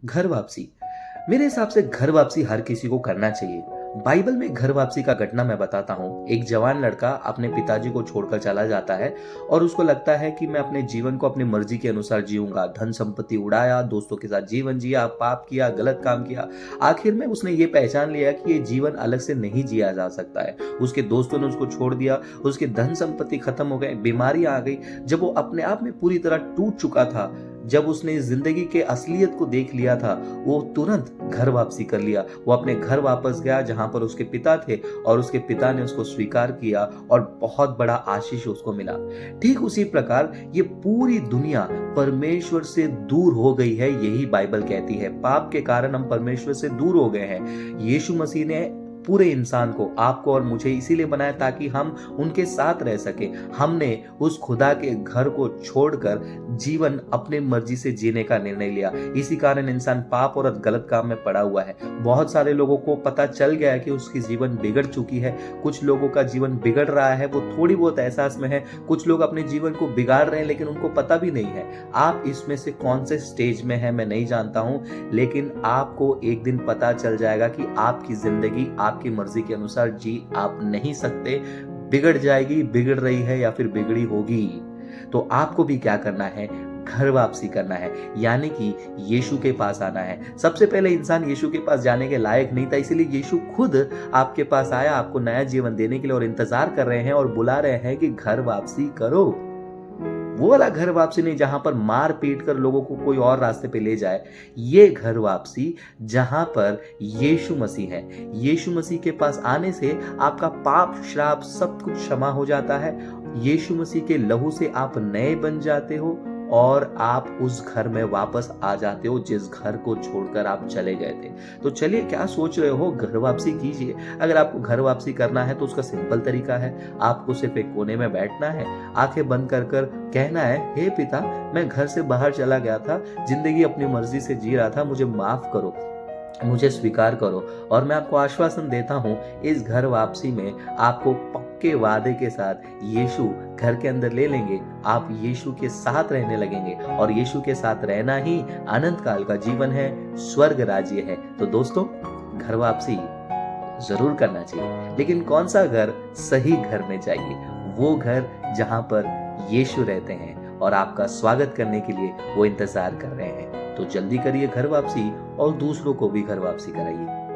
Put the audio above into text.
घर वापसी। मेरे हिसाब से घर वापसी हर किसी को करना चाहिए। बाइबल में घर वापसी का घटना मैं बताता हूँ। एक जवान लड़का अपने पिताजी को छोड़कर चला जाता है और उसको लगता है कि मैं अपने जीवन को अपनी मर्जी के अनुसार जीऊंगा। धन संपत्ति उड़ाया, दोस्तों के साथ जीवन जिया, पाप किया, गलत काम किया। आखिर में उसने ये पहचान लिया कि ये जीवन अलग से नहीं जिया जा सकता है। उसके दोस्तों ने उसको छोड़ दिया, उसकी धन संपत्ति खत्म हो गई, बीमारी आ गई। जब वो अपने आप में पूरी तरह टूट चुका था, जब उसने जिंदगी के असलियत को देख लिया था, वो तुरंत घर वापसी कर लिया। वो अपने घर वापस गया जहां पर उसके पिता थे और उसके पिता ने उसको स्वीकार किया और बहुत बड़ा आशीष उसको मिला। ठीक उसी प्रकार ये पूरी दुनिया परमेश्वर से दूर हो गई है, यही बाइबल कहती है। पाप के कारण हम परमेश्वर से दूर हो गए हैं। यीशु मसीह ने पूरे इंसान को, आपको और मुझे इसीलिए बनाया ताकि हम उनके साथ रह सके। हमने उस खुदा के घर को छोड़कर जीवन अपने मर्जी से जीने का निर्णय लिया। इसी कारण इंसान पाप और गलत काम में पड़ा हुआ है। बहुत सारे लोगों को पता चल गया है कि उसकी जीवन बिगड़ चुकी है। कुछ लोगों का जीवन बिगड़ रहा है, वो थोड़ी बहुत एहसास में है। कुछ लोग अपने जीवन को बिगाड़ रहे हैं लेकिन उनको पता भी नहीं है। आप इसमें से कौन से स्टेज में है मैं नहीं जानता हूं, लेकिन आपको एक दिन पता चल जाएगा कि आपकी जिंदगी आपकी मर्जी के अनुसार जी आप नहीं सकते। बिगड़ जाएगी, बिगड़ रही है या फिर बिगड़ी होगी। तो आपको भी क्या करना है? घर वापसी करना है, यानी कि यीशु के पास आना है। सबसे पहले इंसान यीशु के पास जाने के लायक नहीं था, इसीलिए यीशु खुद आपके पास आया, आपको नया जीवन देने के लिए, और इंतजार कर रहे हैं और बुला रहे हैं कि घर वापसी करो। वो वाला घर वापसी नहीं जहां पर मार पीट कर लोगों को कोई और रास्ते पे ले जाए। ये घर वापसी जहां पर यीशु मसीह है। यीशु मसीह के पास आने से आपका पाप, श्राप सब कुछ क्षमा हो जाता है। यीशु मसीह के लहू से आप नए बन जाते हो और आप उस घर में वापस आ जाते हो जिस घर को छोड़कर आप चले गए थे। तो चलिए, क्या सोच रहे हो? घर वापसी कीजिए। अगर आपको घर वापसी करना है तो उसका सिंपल तरीका है, आपको सिर्फ एक कोने में बैठना है, आंखें बंद कर कर कहना है, हे पिता, मैं घर से बाहर चला गया था, जिंदगी अपनी मर्जी से जी रहा था, मुझे माफ करो, मुझे स्वीकार करो। और मैं आपको आश्वासन देता हूं, इस घर वापसी में आपको पक्के वादे के साथ यीशु घर के अंदर ले लेंगे। आप यीशु के साथ रहने लगेंगे और यीशु के साथ रहना ही अनंत काल का जीवन है, स्वर्ग राज्य है। तो दोस्तों, घर वापसी जरूर करना चाहिए, लेकिन कौन सा घर? सही घर में जाइए, वो घर जहां पर यीशु रहते हैं और आपका स्वागत करने के लिए वो इंतजार कर रहे हैं। तो जल्दी करिए घर वापसी और दूसरों को भी घर वापसी कराइए।